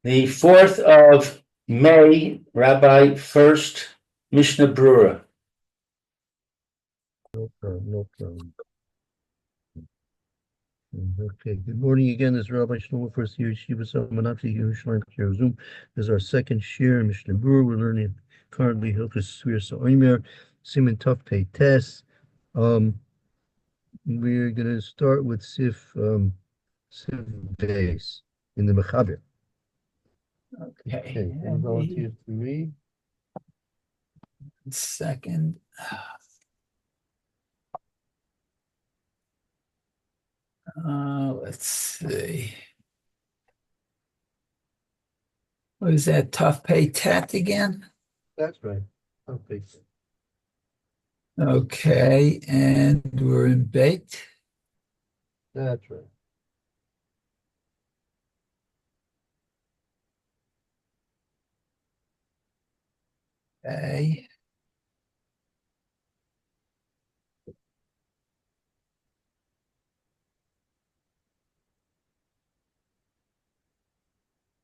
The 4th of May, Rabbi Furst, Mishna Berura. No problem, no problem. Okay, good morning again. This is Rabbi Shlomo Furst here, Yeshiva Salmanati, Yerushalayim, Zoom. This is our second share in Mishnah Berurah. We're learning currently Hilchos Furst Omer, Siman Tov Pei Tes. We're going to start with Sif Beis in the Mechaber. Okay. Any volunteers to read? Second. Let's see. What is that? Tough pay tat again? That's right. Okay. Okay, and we're in baked. That's right. Okay.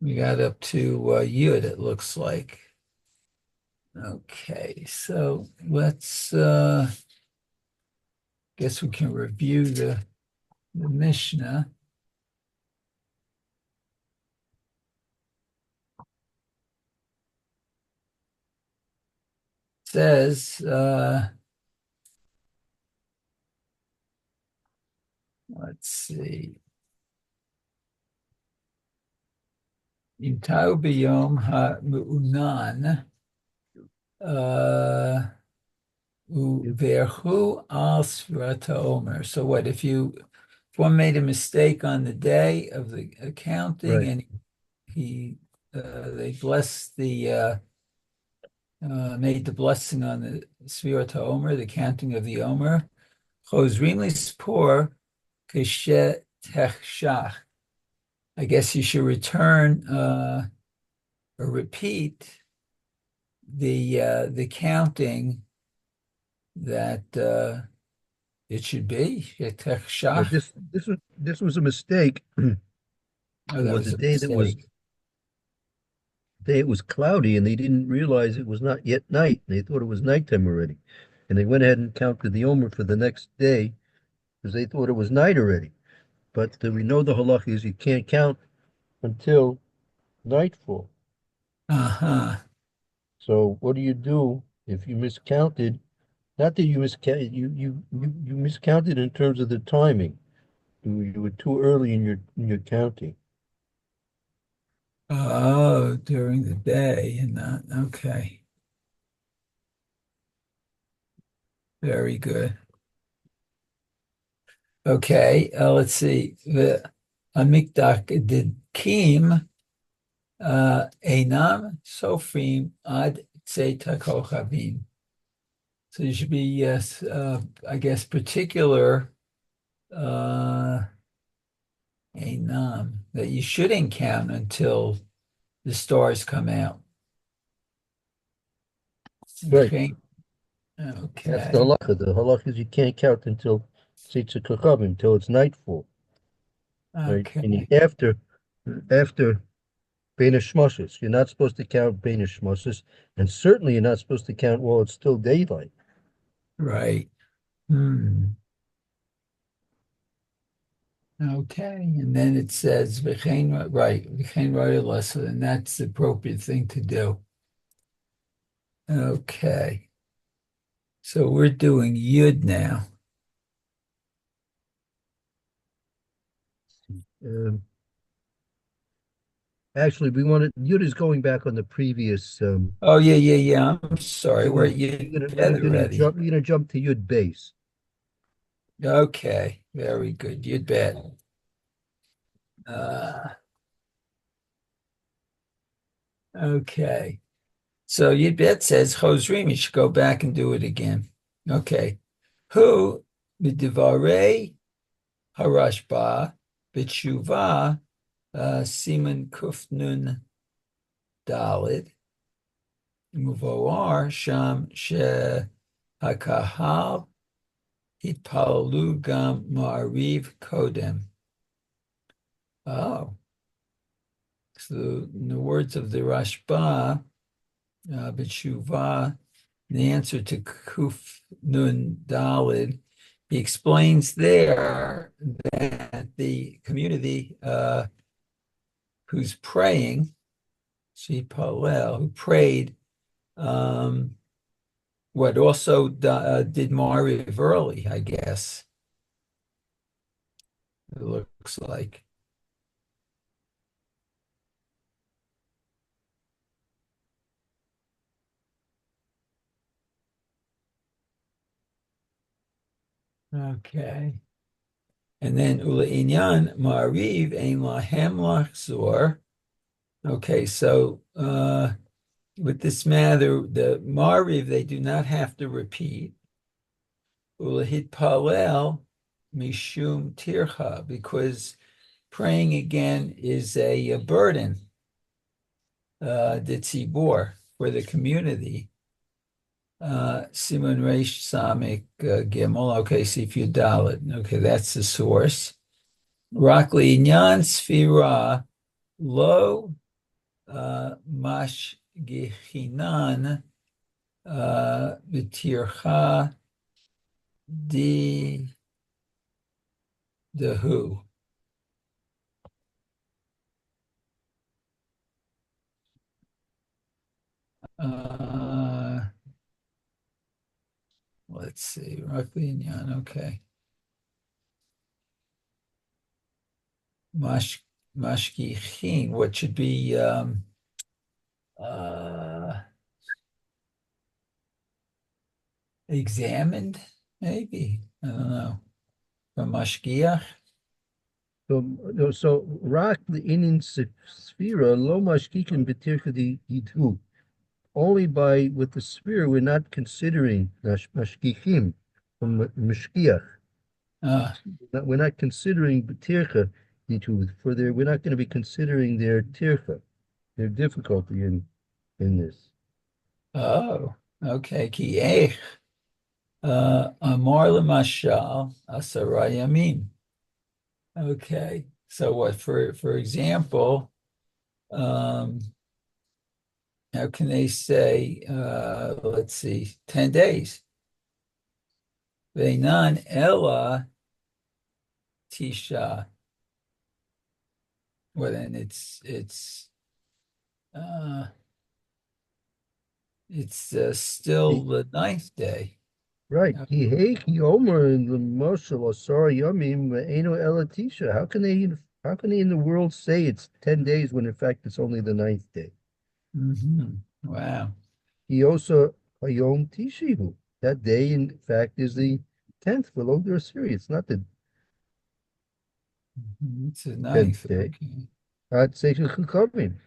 We got up to Yud, it looks like. Okay, so let's guess we can review the Mishnah. It says let's see. Imtau biyom ha-mu'unan uverhu al svrata Omer. So what if one made a mistake on the day of the accounting, Right. and they blessed made the blessing on the svirata Omer, the counting of the Omer. Chozrim lispor keshet techshach. I guess you should return or repeat the counting that it should be. Right. This was a mistake. Oh, It that was was a a day mistake. it was cloudy and they didn't realize it was not yet night. They thought it was nighttime already. And they went ahead and counted the Omer for the next day because they thought it was night already. But we know the halach is you can't count until nightfall. Uh-huh. So what do you do if you miscounted? Not that you miscounted, you miscounted in terms of the timing. You were too early in your counting. Oh, during the day and not okay. Very good. Okay, let's see. The Amikdak did Kim Einam Sofrim Ad Tzeta Kochavim. So you should be, yes, I guess, particular Einam that you shouldn't count until the stars come out. Right. Okay. That's the Okay. halacha. The halacha is you can't count until Tzitza Kachavim, until it's nightfall. Right? And Okay. after Beit Shmoshes, you're not supposed to count Beit Shmoshes, and certainly you're not supposed to count while it's still daylight. Right. Hmm. Okay. And then it says v'chein, right, v'chein raya lasa, and that's the appropriate thing to do. Okay. So we're doing Yud now. Um, Actually, we wanted Yud is going back on the previous. Oh yeah, yeah, yeah. I'm sorry. We're We're gonna at Yud we're gonna we're bed gonna already. jump we're gonna jump to Yud base. Okay. Very good. Yud bed. Uh, okay. So Yud bed says Chozrim. You should go back and do it again. Okay. Who midivarei harashba b'tshuva siman kufnun dalid muvoar sham she hakahal hitpalu gam ma'ariv kodem. Oh, in the words of the Rashba, B'tshuva, the answer to Kuf Nun Dalid, he explains there that the community who's praying, Shi Palel, who prayed, what also did Mariv early, I guess, it looks like. Okay. And then Ula Inyan Mariv Ein Lahem Lachzor. Okay, so with this matter, the Mariv, they do not have to repeat. Ulahit Palel Mishum Tircha, because praying again is a burden, the tzibor, for the community. Simon Reish Samik Gimel. Okay, see if you Dalit. Okay, that's the source. Rakli Inyan Sfira Lo Mash Gichinan Vitircha Di Dehu. Let's see. Rakli Inyan. Okay. Mashgichin, what should be uh, examined, maybe. I don't know. From mashgiach. So rak the inin sphera lo mashkikin b'tircha ditu. Only by with the sphere we're not considering mashkichim from mashkiach. Uh, We're not considering tircha ditu for their. We're not going to be considering their tircha, their difficulty in this. oh, okay. Ki ech amar lemashal asara yamim. Okay. So what for example, how can they say let's see, 10 days? Veinan ella tisha. Well, then uh it's still He- the ninth day. Right. Uh, Ki Omer in the Moshel Asara Yamim Eno Elatisha. How can they in the world say it's 10 days when in fact it's only the ninth day? Wow. He also Hayom Tishihu. That day in fact is the 10th below their Syria. It's not the It's the 10th ninth. day. Okay. I'd say Chukavim.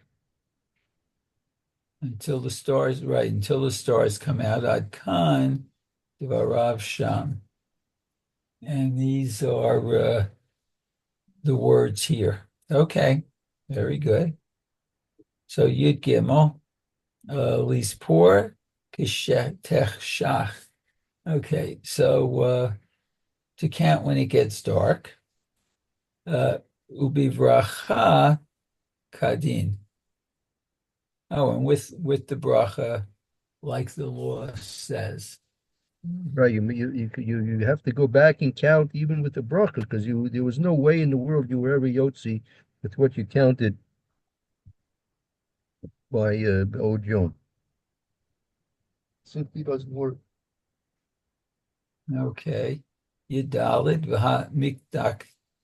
Until the stars, right, until the stars come out, Ad Khan, Devarav Sham. And these are the words here. Okay, very good. So Yud Gimel, Lispor, Kishetech Shach. Okay, so to count when it gets dark, Ubivracha Kadin. Oh, and with the bracha, like the law says. Right, you have to go back and count even with the bracha because there was no way in the world you were ever yotzi with what you counted by Old John. Simply doesn't work. Okay. Yudalid v'ha mikdak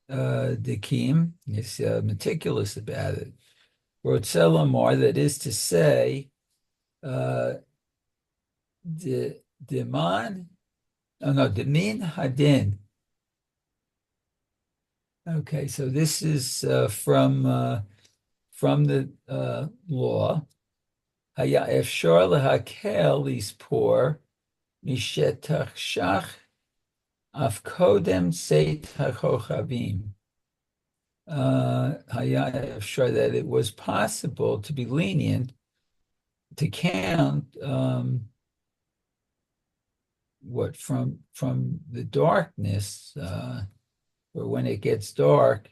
dekim. He's meticulous about it. Rotzelamar, that is to say, deman, oh no, demin hadin. Okay, so this is from the law. Haya efshar lehakel lispor mishetach shach af kodem seit hachochavim. Haya efshar, that it was possible to be lenient to count what from the darkness, or when it gets dark,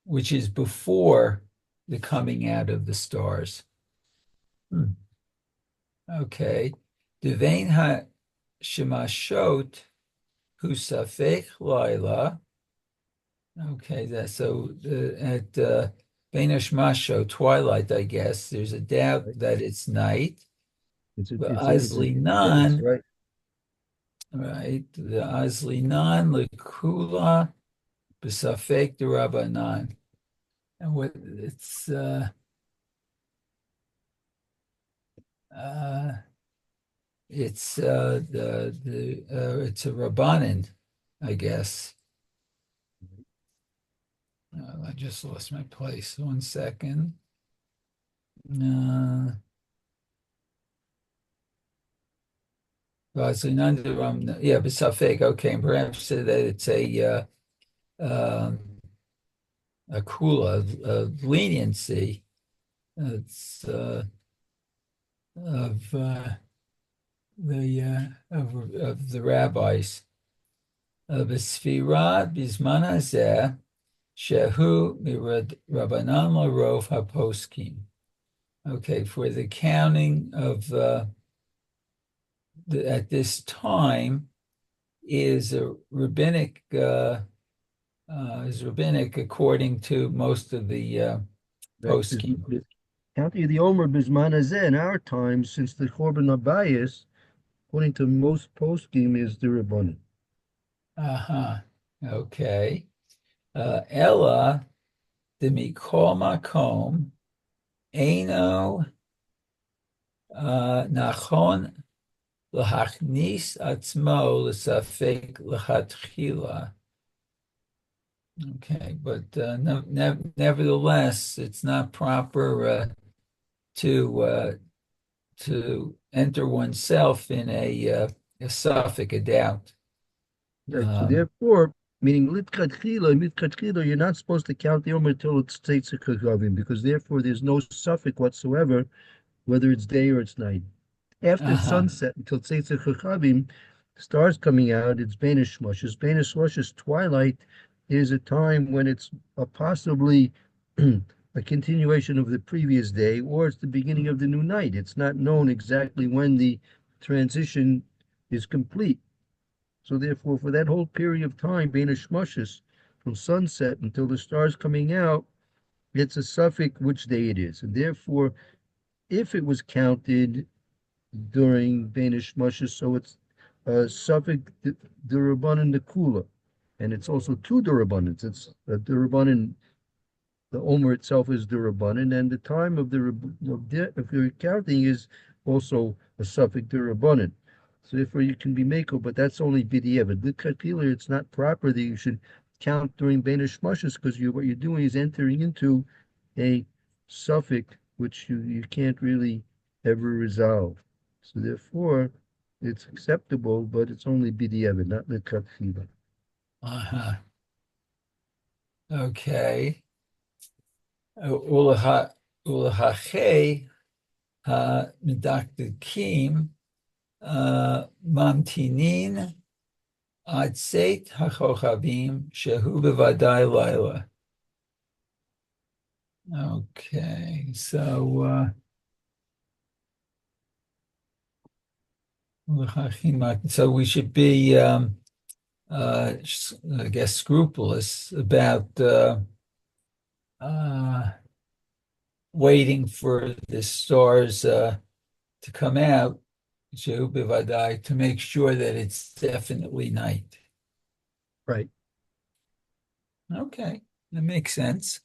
which is before the coming out of the stars. Hmm. Okay. Devain ha shemashot hu safek laila. Okay, that so at Bein Hashmasho, twilight, I guess, there's a doubt right? that it's night. The It's a Asli guess, Nan, right? right? The Asli Nan, Lekula, B'Safek Derabanan. And what uh it's the it's a Rabbanan, I guess. I just lost my place. 1 second. Uh, yeah, but Safek. Okay, and perhaps that it's a kula, a leniency. It's of of the rabbis. B'sfira bizman hazeh shehu rabbanan larov haposkim. Okay, for the counting of at this time is a rabbinic is rabbinic according to most of the Right. poskim. Counting of the Omer Bisman Hazeh in our times, since the Korban Abayis, according to most poskim, is the Rabbanim. Uh-huh. Okay. Ella de mikol makom eino nachon lahachnis atzmo l'safek l'chatchila. Okay, but nevertheless, it's not proper to enter oneself in a suffix, a doubt. Right. So Um, therefore, meaning Litchadchila, you're not supposed to count the Omer till it states a Chagavim, because therefore there's no suffix whatsoever, whether it's day or it's night. After uh-huh. sunset until Tzeitzei Chachavim, stars coming out, it's Banish Shmoshes. Banish Shmoshes, twilight, is a time when it's possibly a continuation of the previous day, or it's the beginning of the new night. It's not known exactly when the transition is complete. So therefore, for that whole period of time, Banish Shmoshes, from sunset until the stars coming out, it's a suffix which day it is. And therefore, if it was counted during Danish Mushes, so it's suffix Durabanan the Kula. And it's also two Durabans. It's Durabanan, the Omer itself is Durabanan, and the time of the counting is also a suffix Durabanan. So therefore you can be Mako, but that's only B'diavad. The Katila, it's not proper that you should count during Danish Mushes, because what you're doing is entering into a suffix which you can't really ever resolve. So therefore, it's acceptable, but it's only b'diavad, not l'katchila. Uh-huh. Okay. Ulaha Ulahache medakdekim mamtinin ad seit hachochavim shehu bevadai laila. Okay, so we should be I guess scrupulous about uh, waiting for the stars to come out, to make sure that it's definitely night. Right. Okay, that makes sense.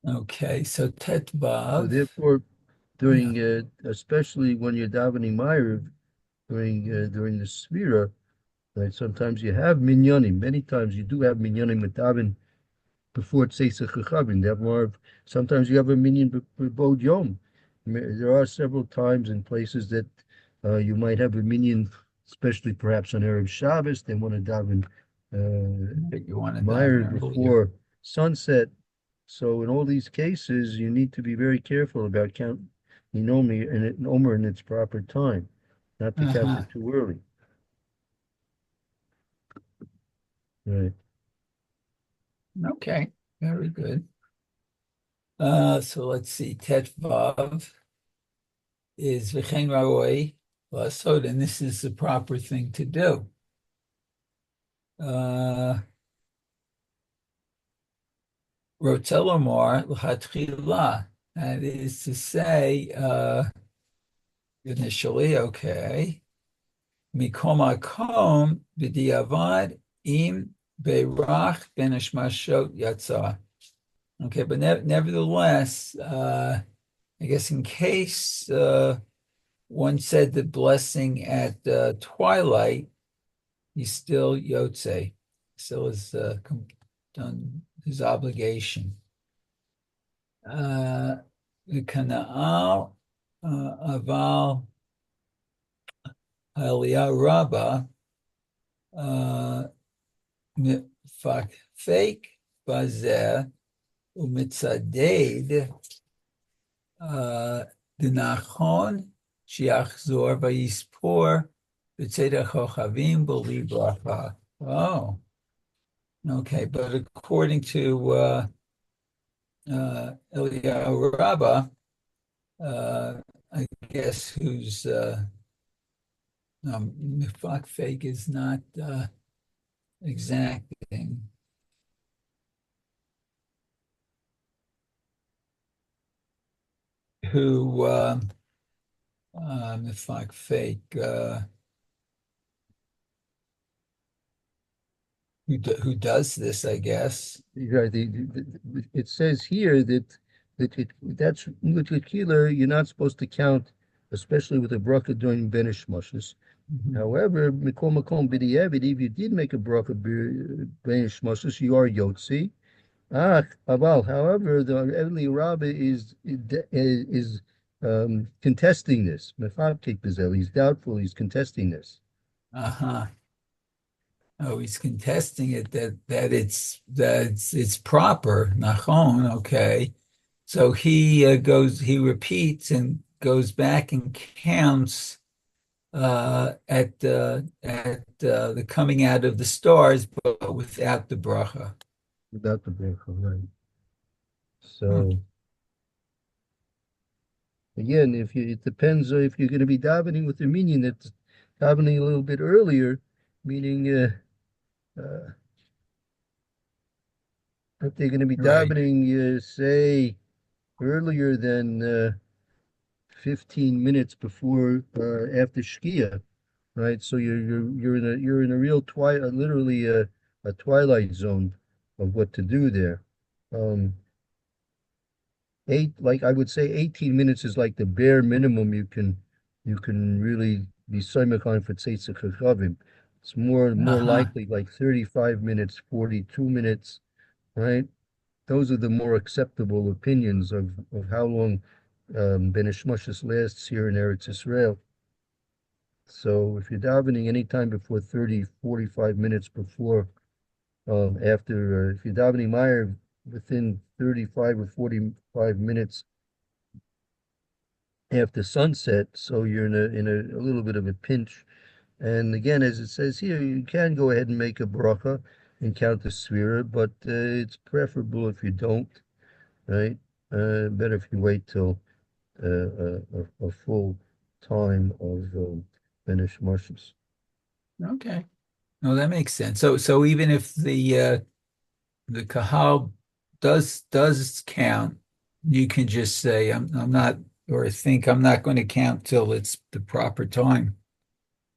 Okay, so So Tetvav, therefore, yeah, during especially when you're davening Ma'ariv, during the Sphira, right, sometimes you have minyanim. Many times you do have minyanim with daven before Tzeitz Chachavim. They have more of, sometimes you have a minyan b'bod yom. There are several times and places that you might have a minyan, especially perhaps on Erev Shabbos. They want to daven you want to dive in Meir earlier. before sunset. So in all these cases, you need to be very careful about count Inomi and Omer in its proper time. not to count Uh-huh. it too early. Right. Okay, very good. So let's see. Tet Vav is V'chein Ra'oi Lasod, and this is the proper thing to do. Uh, Rotelomar L'chatchila, that is to say, initially, okay. Mikol Makom B'diavad Im Beirach Ben Hashmashot Yatzah. Okay, but nevertheless, I guess in case one said the blessing at twilight, he's still Yotze, still has done his obligation. The Kana'al Aval Aliyah Rabba Fake Bazeh Umitzaded Dinachon Shiachzor Vayispor B'tzedek Chochavim B'li Bracha. Oh, okay. But according to Eliyahu Rabbah, I guess who's Mifak fake is not exacting. Who Mifak fake? Who does this? I guess. Right. It says here that's Mutkila, you're not supposed to count, especially with a bracha during Benish Moshes. Mhm. However, Mikol Makom B'diavad, if you did make a bracha Benish Moshes, you are Yotzi. Ah, Aval. However, the Eli Rabbi is contesting this. Mefakik Bezel. He's doubtful. He's contesting this. Uh-huh. Oh, he's contesting it that it's proper, nachon, okay. So he repeats and goes back and counts at the coming out of the stars, but without the bracha. Without the bracha, right? Hmm. So again, it depends if you're going to be davening with the meaning that's davening a little bit earlier, meaning uh, if they're going to be Right. davening, say earlier than 15 minutes before after Shkia, right? So you're in a real twilight, literally a twilight zone of what to do there. Um, like I would say 18 minutes is like the bare minimum you can really be soymachon for tzeitzah chachavim. It's more Uh-huh. likely like 35 minutes, 42 minutes, right? Those are the more acceptable opinions of how long Ben Ishmashis lasts here in Eretz Israel. So if you're davening anytime before 30, 45 minutes before, if you're davening Meyer within 35 or 45 minutes after sunset, so you're in a little bit of a pinch. And again, as it says here, you can go ahead and make a bracha and count the svira, but it's preferable if you don't, right? Better if you wait till a full time of finish marshes. Okay. No, that makes sense. So even if the kahal does count, you can just say I'm not, or think I'm not going to count till it's the proper time.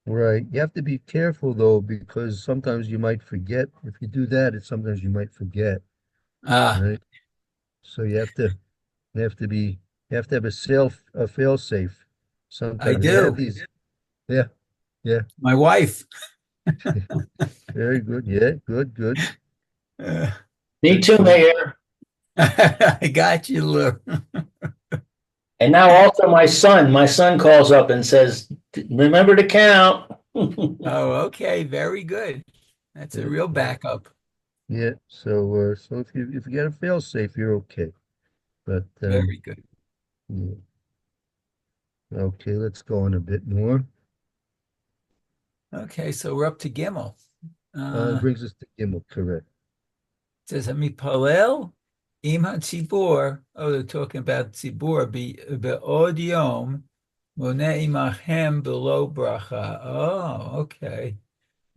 Right. You have to be careful though, because sometimes you might forget. If you do that, sometimes you might forget, Ah, right? So you have to be you have to have a fail safe. I Sometimes they have do. these. Yeah, yeah. My wife. Very good. Yeah, good, good. Uh, Me too, So Mayor. I got you, Lou. And now also my son calls up and says, remember to count. Oh, okay, very good. That's a yeah, real yeah, backup. yeah. So if you get a fail safe, you're okay. But Very good. yeah. Okay, let's go on a bit more. Okay, so we're up to Gimel. It Brings us to Gimel, correct. says Hamipalel im hatzibor. Oh, they're talking about tzibor. Be'od yom moneh imachem below bracha. Oh, okay.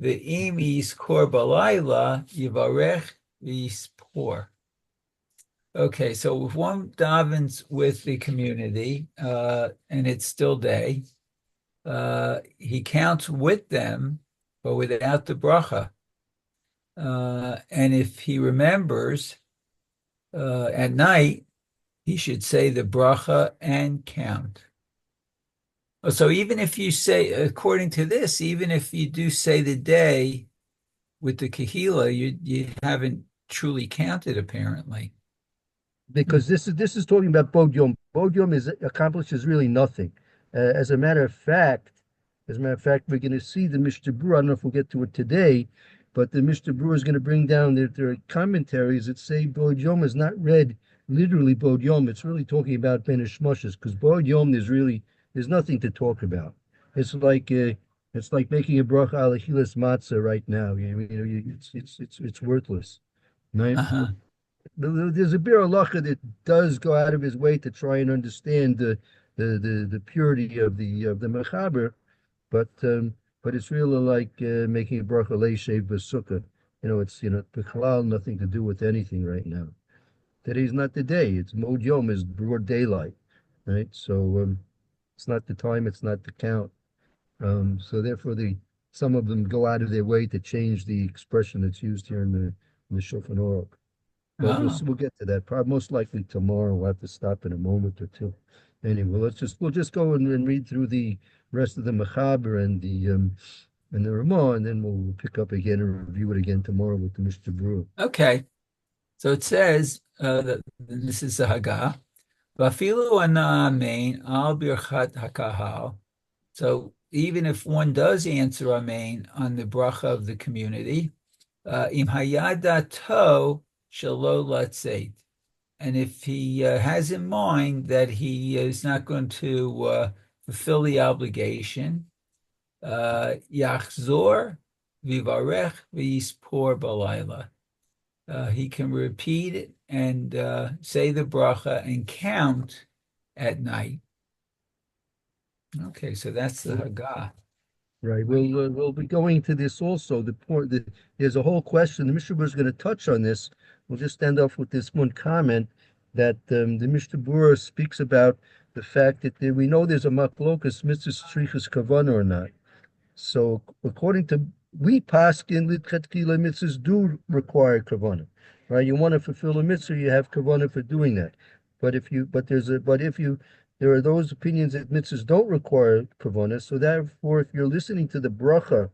The im is kor balayla yivarech v'ispor. Okay, so if one davens with the community and it's still day, he counts with them, but without the bracha. And if he remembers at night, he should say the bracha and count. Oh, so even if you say, according to this, even if you do say the day with the kahila, you haven't truly counted, apparently. Because this is talking about Bod Yom. Bod Yom accomplishes really nothing. As a matter of fact, we're going to see the Mishnah Berura. I don't know if we'll get to it today, but the Mishnah Berura is going to bring down their commentaries that say Bod Yom is not read literally Bod Yom. It's really talking about Ben Ishmoshes, because Bod Yom there's nothing to talk about. It's like making a bracha al achilas matzah right now. It's worthless. Right? Uh-huh. There's a Bir halacha that does go out of his way to try and understand the purity of the mechaber, but it's really like making a bracha leishev b'sukkah. It's b'chalal nothing to do with anything right now. Today's not the day. It's Mod Yom is broad daylight, right? So it's not the time. It's not the count. So therefore, some of them go out of their way to change the expression that's used here in the Shulchan Aruch. But Oh, we'll get to that. Probably most likely tomorrow. We'll have to stop in a moment or two. Anyway, we'll just go and read through the rest of the Mechaber and the Ramah, and then we'll pick up again and review it again tomorrow with the Mishnah Berurah. okay. So it says that this is the Haggah. Vafilu ana amen al birchat hakahal. So even if one does answer amen on the bracha of the community, im hayada to shelo latzeit. And if he has in mind that he is not going to fulfill the obligation, yachzor vivarech v'ispor balayla. He can repeat it and say the bracha and count at night. Okay, so that's the Haggah. Right. We'll be going to this also. There's a whole question. The Mishnah Berurah is going to touch on this. We'll just end off with this one comment that the Mishnah Berurah speaks about the fact that we know there's a machlokas mitzvah strichas kavana or not. So according to we paskin litchatchila mitzvahs do require kavana, right? You want to fulfill a mitzvah, you have kavana for doing that. But if there are those opinions that mitzvahs don't require kavana, so therefore, if you're listening to the bracha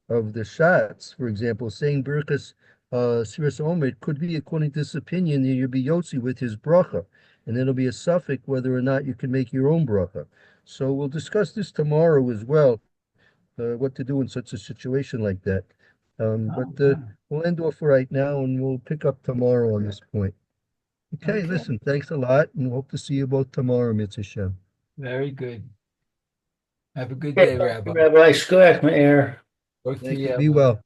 of the shots, for example, saying Birkas Siras Omer, it could be according to this opinion that you'll be Yotzi with his bracha, and then it'll be a suffix whether or not you can make your own bracha. So we'll discuss this tomorrow as well, what to do in such a situation like that. But Wow. we'll end off right now, and we'll pick up tomorrow on this point. Okay, Okay, listen, thanks a lot, and hope to see you both tomorrow, Mitzvah Shem. very good. Have a good Okay, day, thank you, Rabbi. Rabbi Shkoyach Me'er. Both to Thank you. you. Be well.